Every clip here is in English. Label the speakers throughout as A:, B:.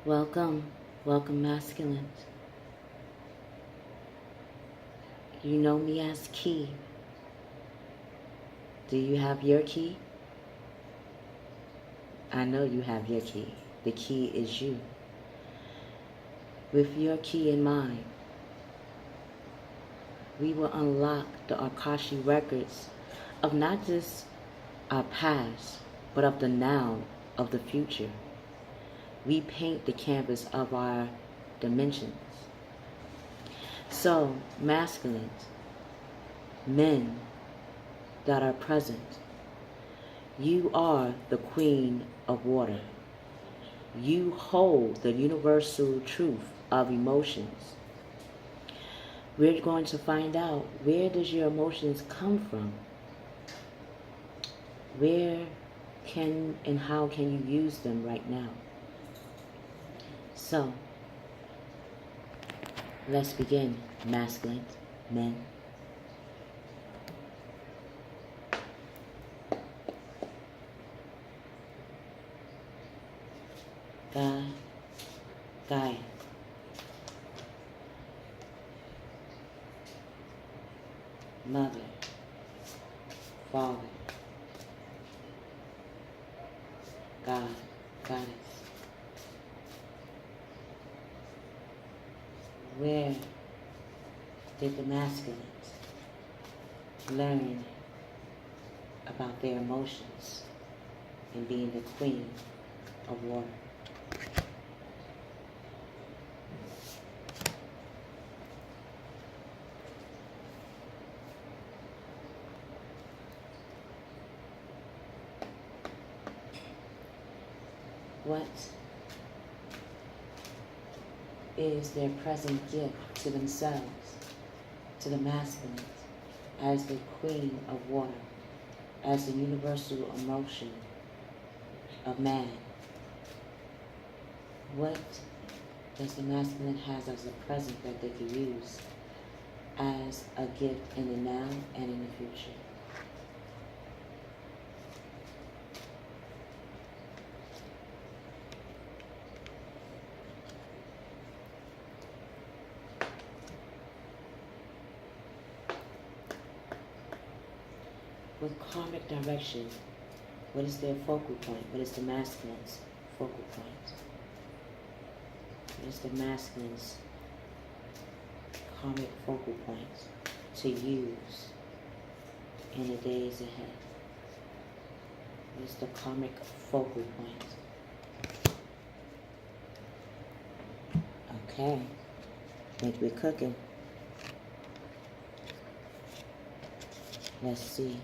A: Welcome, welcome masculines. You know me as Key. Do you have your key? I know you have your key. The key is you. With your key in mind, we will unlock the Akashic Records of not just our past, but of the now, of the future. We paint the canvas of our dimensions. So, masculines, men that are present, you are the queen of water. You hold the universal truth of emotions. We're going to find out, where does your emotions come from? Where can and how can you use them right now? So, let's begin, masculine men. God, Gaia. Mother, Father, God, Goddess. Where did the masculines learn about their emotions and being the queen of water? What is their present gift to themselves, to the masculines, as the queen of water, as the universal emotion of man? What does the masculine have as a present that they can use as a gift in the now and in the future? With karmic direction, what is their focal point? What is the masculine's focal point? What is the masculine's karmic focal point to use in the days ahead? What is the karmic focal point? Okay, think we're cooking. Let's see.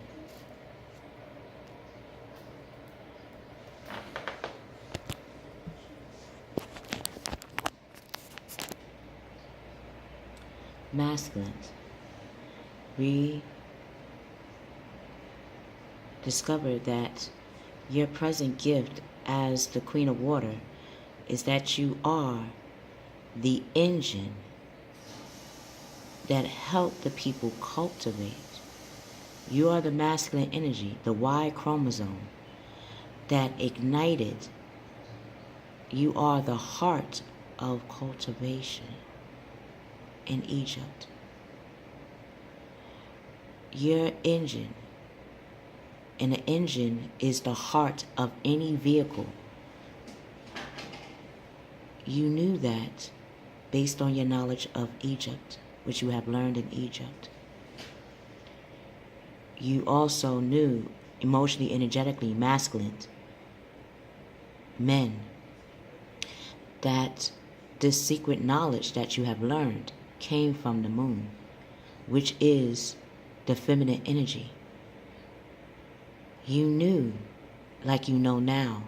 A: Masculines, we discovered that your present gift as the Queen of Water is that you are the engine that helped the people cultivate. You are the masculine energy, the Y chromosome that ignited. You are the heart of cultivation in Egypt. Your engine, and the engine is the heart of any vehicle. You knew that based on your knowledge of Egypt, which you have learned in Egypt. You also knew, emotionally, energetically, masculine men, that this secret knowledge that you have learned came from the moon, which is the feminine energy. You knew, like you know now,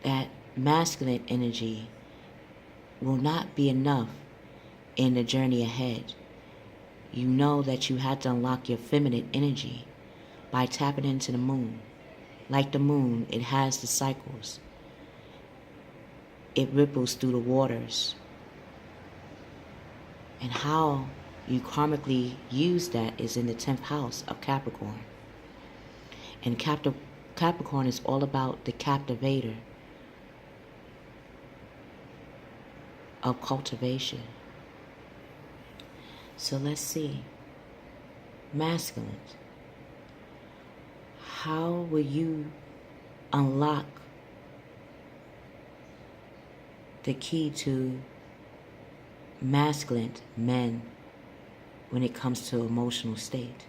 A: that masculine energy will not be enough in the journey ahead. You know that you had to unlock your feminine energy by tapping into the moon. Like the moon, it has the cycles. It ripples through the waters. And how you karmically use that is in the 10th house of Capricorn. And Capricorn is all about the captivator. of cultivation. So let's see. Masculine. How will you unlock the key to masculine men when it comes to emotional state?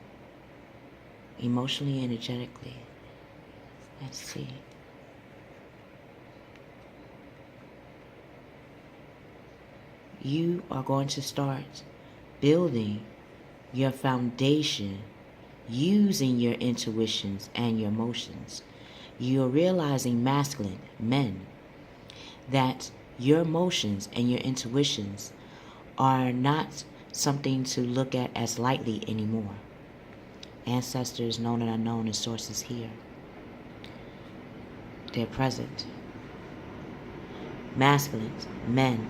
A: Emotionally, energetically. Let's see. You are going to start building your foundation using your intuitions and your emotions. You're realizing, masculine men, that your emotions and your intuitions are not something to look at as lightly anymore. Ancestors, known and unknown, and sources here. They're present. Masculine men,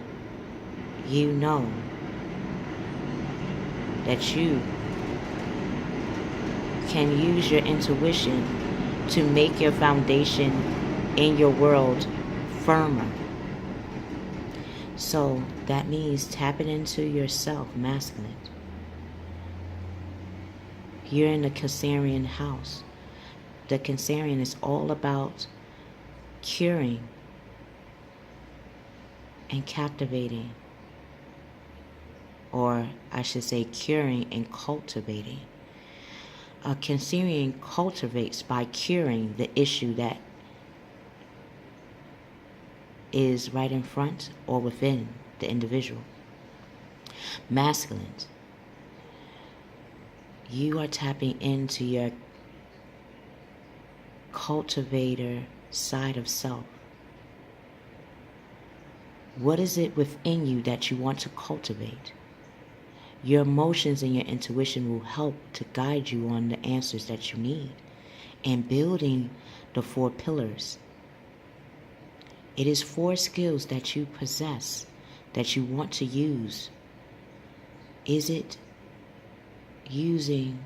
A: you know that you can use your intuition to make your foundation in your world firmer. So that means tapping into yourself, masculine. You're in the Cancerian house. The Cancerian is all about curing and captivating, or I should say curing and cultivating. A Cancerian cultivates by curing the issue that is right in front or within the individual. Masculine, you are tapping into your cultivator side of self. What is it within you that you want to cultivate? Your emotions and your intuition will help to guide you on the answers that you need and building the 4 pillars. It is 4 skills that you possess that you want to use. Is it using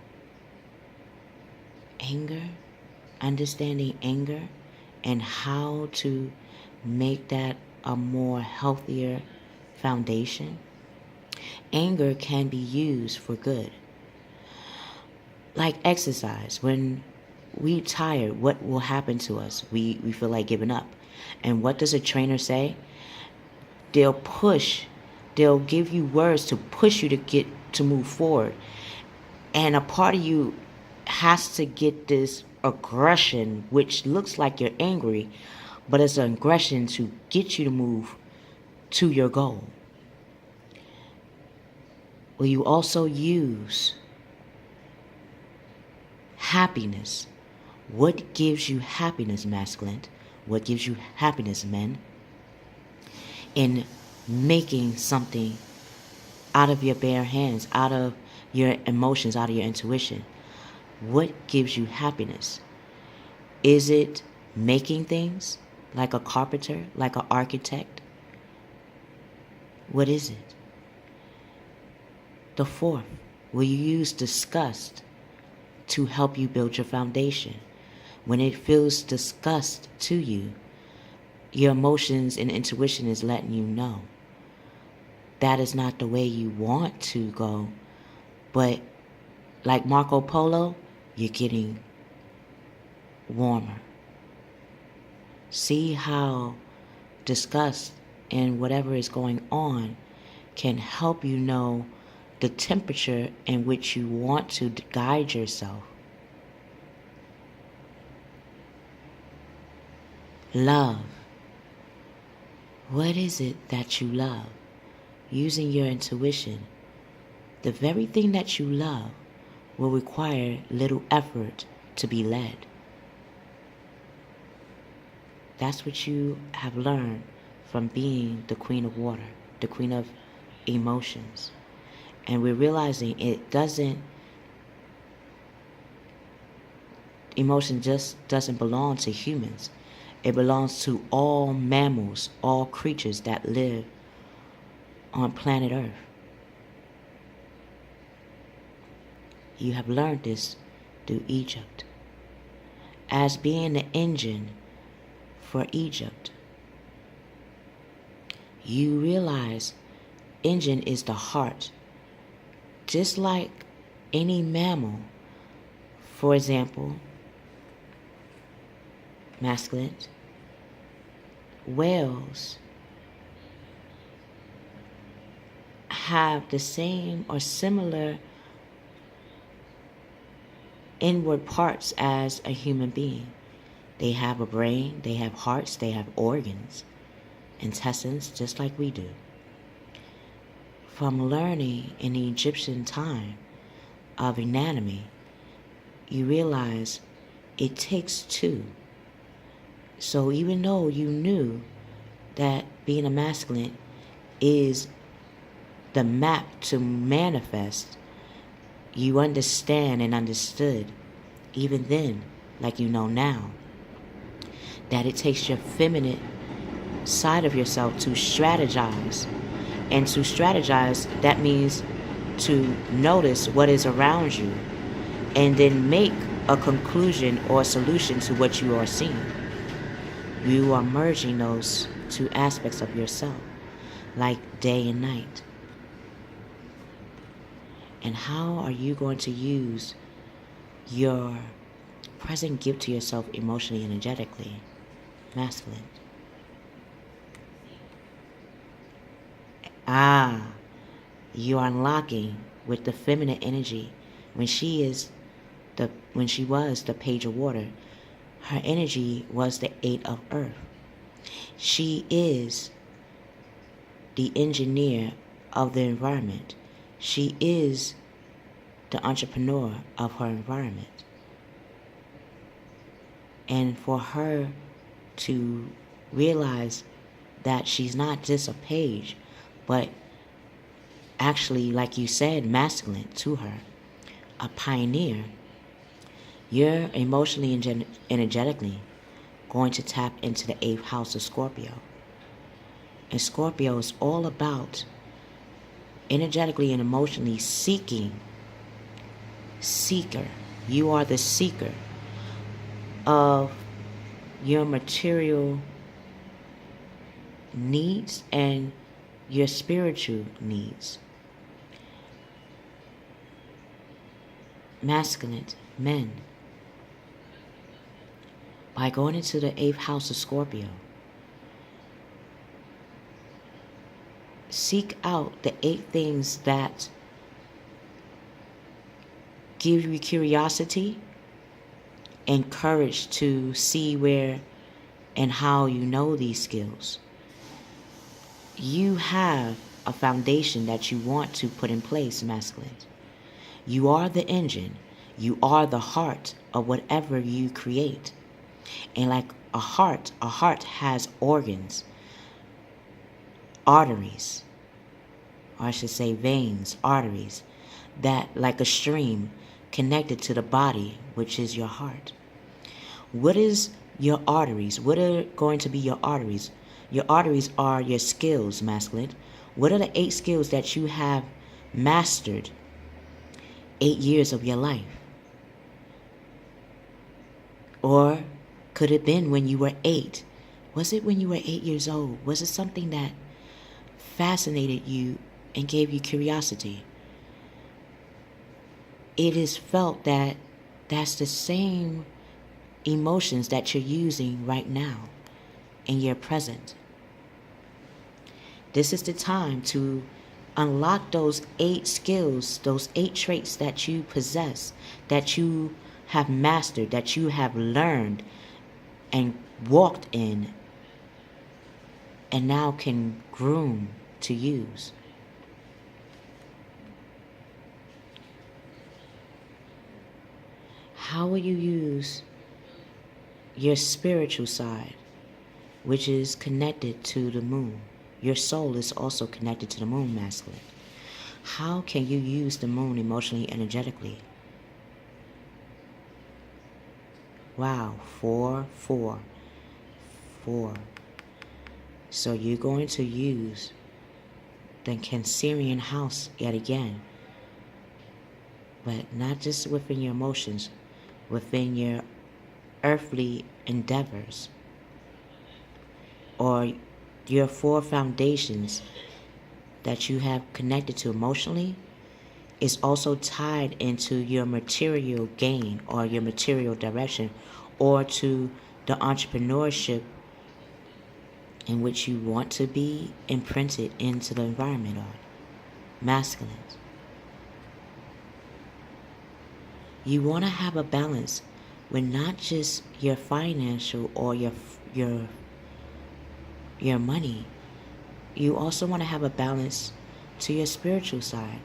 A: anger, understanding anger, and how to make that a more healthier foundation? Anger can be used for good. Like exercise. When we're tired, what will happen to us? We feel like giving up. And what does a trainer say? They'll give you words to push you to move forward. And a part of you has to get this aggression, which looks like you're angry, but it's an aggression to get you to move to your goal. Will you also use happiness? What gives you happiness, masculine? What gives you happiness, men? In making something out of your bare hands, out of your emotions, out of your intuition. What gives you happiness? Is it making things like a carpenter, like an architect? What is it? The 4th, will you use disgust to help you build your foundation? When it feels disgust to you, your emotions and intuition is letting you know that is not the way you want to go. But like Marco Polo, you're getting warmer. See how disgust and whatever is going on can help you know the temperature in which you want to guide yourself. Love. What is it that you love? Using your intuition. The very thing that you love will require little effort to be led. That's what you have learned from being the Queen of Water, the Queen of Emotions. And we're realizing emotion just doesn't belong to humans. It belongs to all mammals, all creatures that live on planet Earth. You have learned this through Egypt. As being the engine for Egypt, you realize engine is the heart. Just like any mammal, for example, masculine, whales have the same or similar inward parts as a human being. They have a brain, they have hearts, they have organs, intestines, just like we do. From learning in the Egyptian time of anatomy, you realize it takes two. So even though you knew that being a masculine is the map to manifest, you understand and understood, even then, like you know now, that it takes your feminine side of yourself to strategize. And to strategize, that means to notice what is around you and then make a conclusion or a solution to what you are seeing. You are merging those two aspects of yourself, like day and night. And how are you going to use your present gift to yourself emotionally, energetically, masculine? You are unlocking with the feminine energy. When she was the page of water, her energy was the 8 of earth. She is the engineer of the environment. She is the entrepreneur of her environment. And for her to realize that she's not just a page, but actually, like you said, masculine to her, a pioneer, you're emotionally and energetically going to tap into the 8th house of Scorpio. And Scorpio is all about energetically and emotionally seeker. You are the seeker of your material needs and your spiritual needs. Masculine men, by going into the 8th house of Scorpio, seek out the 8 things that give you curiosity and courage to see where and how you know these skills. You have a foundation that you want to put in place, masculine. You are the engine. You are the heart of whatever you create. And like a heart has organs, arteries, or I should say veins, arteries, that like a stream connected to the body, which is your heart. What is your arteries? What are going to be your arteries? Your arteries are your skills, masculine. What are the 8 skills that you have mastered 8 years of your life? Or could it have been when you were 8? Was it when you were 8 years old? Was it something that fascinated you and gave you curiosity? It is felt that that's the same emotions that you're using right now in your present. This is the time to unlock those 8 skills, those 8 traits that you possess, that you have mastered, that you have learned and walked in, and now can groom to use. How will you use your spiritual side, which is connected to the moon? Your soul is also connected to the moon, masculine. How can you use the moon emotionally, energetically? Wow, 4, 4, 4. So you're going to use the Cancerian house yet again, but not just within your emotions, within your earthly endeavors, or your 4 foundations that you have connected to emotionally is also tied into your material gain or your material direction, or to the entrepreneurship in which you want to be imprinted into the environment on. Masculine. You want to have a balance with not just your financial or your money. You also want to have a balance to your spiritual side,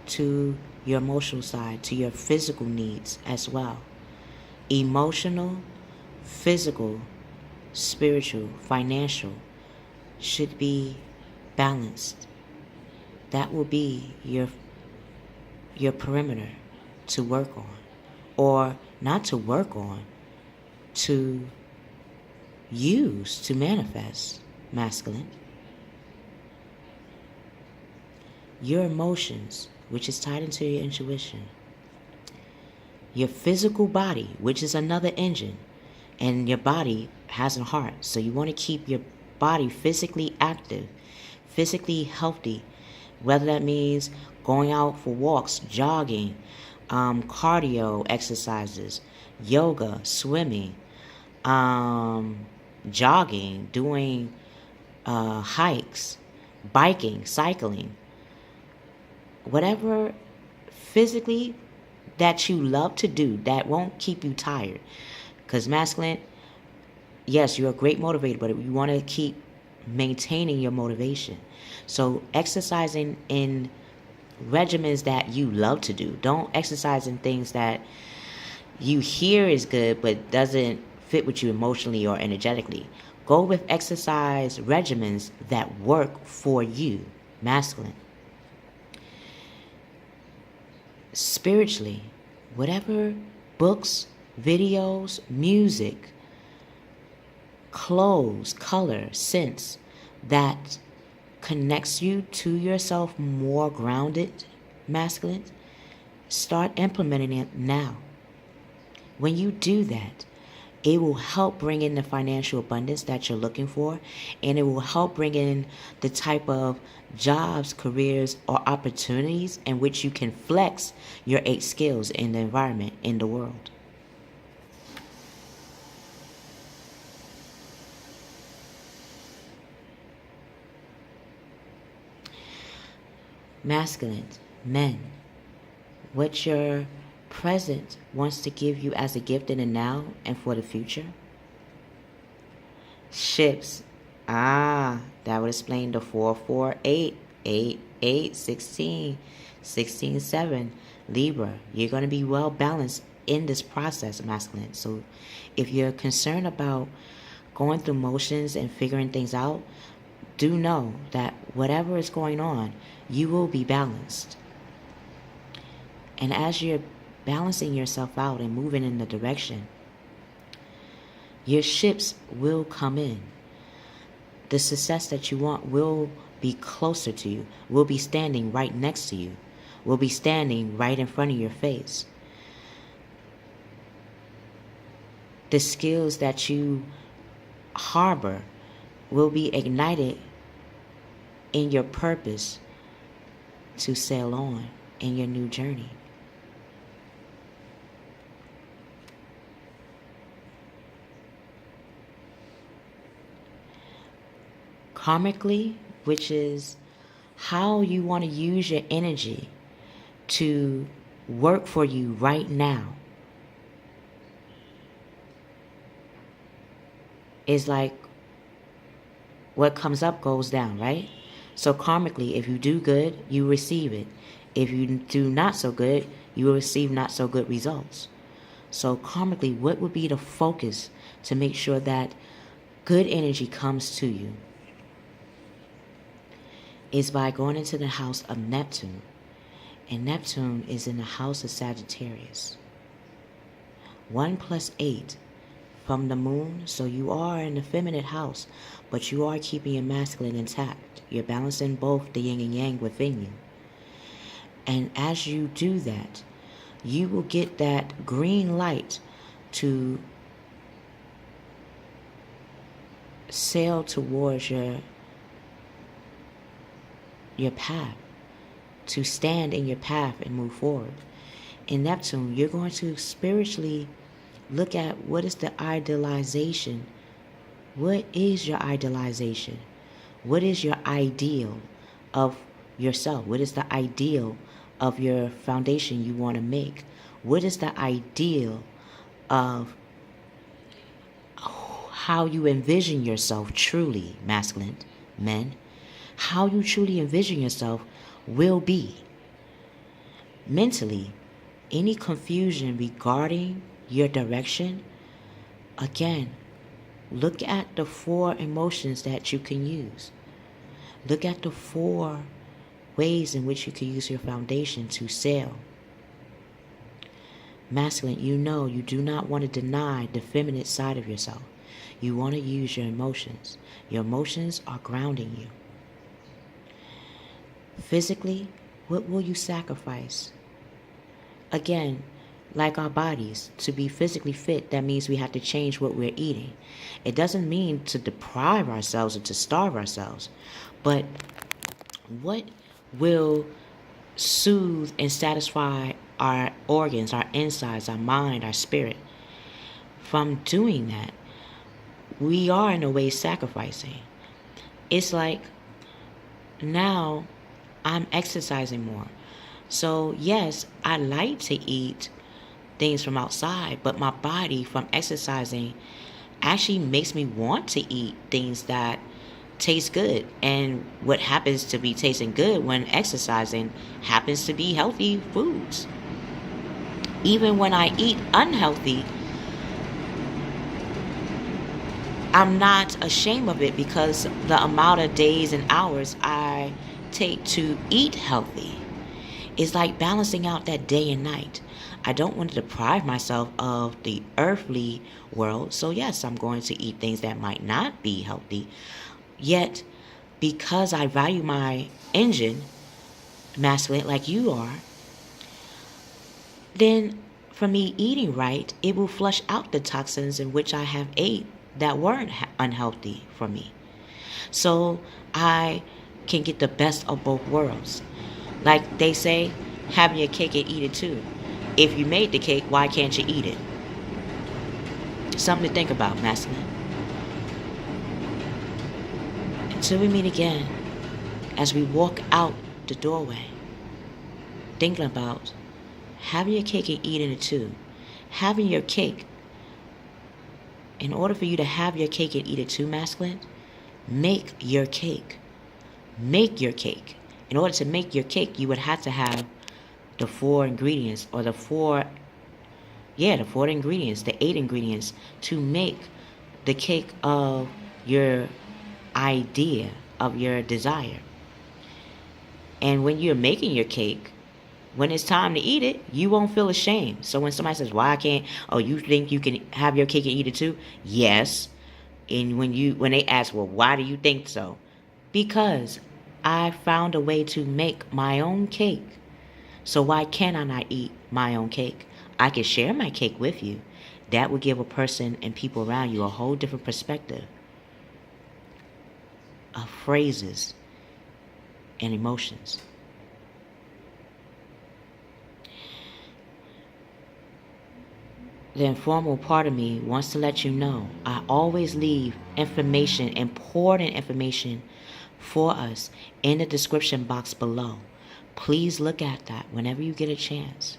A: to your emotional side, to your physical needs as well. Emotional, physical, spiritual, financial should be balanced. That will be your perimeter to work on, or not to work on, to use to manifest. Masculine. Your emotions, which is tied into your intuition. Your physical body, which is another engine, and your body has a heart, so you want to keep your body physically active, physically healthy, whether that means going out for walks, jogging, cardio exercises, yoga, swimming, jogging, doing hikes, biking, cycling, whatever physically that you love to do that won't keep you tired. Because masculine, yes, you're a great motivator, but you want to keep maintaining your motivation. So exercising in regimens that you love to do. Don't exercise in things that you hear is good but doesn't fit with you emotionally or energetically. Go with exercise regimens that work for you. Masculine. Spiritually, whatever books, videos, music, clothes, color, scents that connects you to yourself more grounded, masculine, start implementing it now. When you do that, it will help bring in the financial abundance that you're looking for, and it will help bring in the type of jobs, careers, or opportunities in which you can flex your 8 skills in the environment, in the world. Masculine, men, what your present wants to give you as a gift in the now and for the future. Ships, that would explain the 4, 4, 8, 8, 8, 16, 16, 7. Libra, you're going to be well balanced in this process, masculine. So if you're concerned about going through motions and figuring things out, do know that whatever is going on, you will be balanced. And as you're balancing yourself out and moving in the direction, your ships will come in. The success that you want will be closer to you, will be standing right next to you, will be standing right in front of your face. The skills that you harbor will be ignited in your purpose to sail on in your new journey. Karmically, which is how you want to use your energy to work for you right now, is like what comes up goes down, right? So karmically, if you do good, you receive it. If you do not so good, you will receive not so good results. So karmically, what would be the focus to make sure that good energy comes to you? Is by going into the house of Neptune. And Neptune is in the house of Sagittarius. 1 + 8 from the moon, so you are in the feminine house, but you are keeping your masculine intact. You're balancing both the yin and yang within you. And as you do that, you will get that green light to sail towards your your path, to stand in your path and move forward. In Neptune, you're going to spiritually look at what is the idealization. What is your idealization? What is your ideal of yourself? What is the ideal of your foundation you want to make? What is the ideal of how you envision yourself truly, masculine men? How you truly envision yourself will be. Mentally, any confusion regarding your direction, again, look at the 4 emotions that you can use. Look at the 4 ways in which you can use your foundation to sail. Masculine, you know you do not want to deny the feminine side of yourself. You want to use your emotions. Your emotions are grounding you. Physically, what will you sacrifice? Again, like our bodies, to be physically fit, that means we have to change what we're eating. It doesn't mean to deprive ourselves or to starve ourselves, but what will soothe and satisfy our organs, our insides, our mind, our spirit? From doing that, we are in a way sacrificing. It's like now I'm exercising more. So yes, I like to eat things from outside, but my body from exercising actually makes me want to eat things that taste good. And what happens to be tasting good when exercising happens to be healthy foods. Even when I eat unhealthy, I'm not ashamed of it because the amount of days and hours I take to eat healthy is like balancing out that day and night. I don't want to deprive myself of the earthly world. So yes, I'm going to eat things that might not be healthy. Yet, because I value my engine, masculine, like you are, then for me eating right, it will flush out the toxins in which I have ate that weren't unhealthy for me. So I can get the best of both worlds. Like they say, have your cake and eat it too. If you made the cake, why can't you eat it? Something to think about, masculine. Until we meet again, as we walk out the doorway, thinking about having your cake and eating it too. Having your cake, in order for you to have your cake and eat it too, masculine, make your cake. Make your cake. In order to make your cake, you would have to have the 4 ingredients, or the 4 ingredients, the 8 ingredients to make the cake of your idea, of your desire. And when you're making your cake, when it's time to eat it, you won't feel ashamed. So when somebody says, why I can't, oh, you think you can have your cake and eat it too? Yes. And when they ask, well, why do you think so? Because I found a way to make my own cake. So why can't I not eat my own cake? I can share my cake with you. That would give a person and people around you a whole different perspective of phrases and emotions. The informal part of me wants to let you know I always leave information, important information for us in the description box below. Please look at that whenever you get a chance.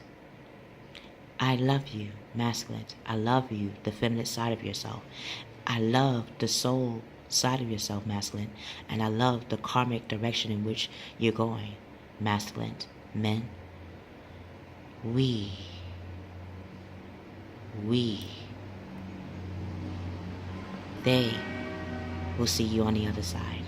A: I love you, masculine. I love you, the feminine side of yourself. I love the soul side of yourself, masculine. And I love the karmic direction in which you're going, masculine. Men, we they will see you on the other side.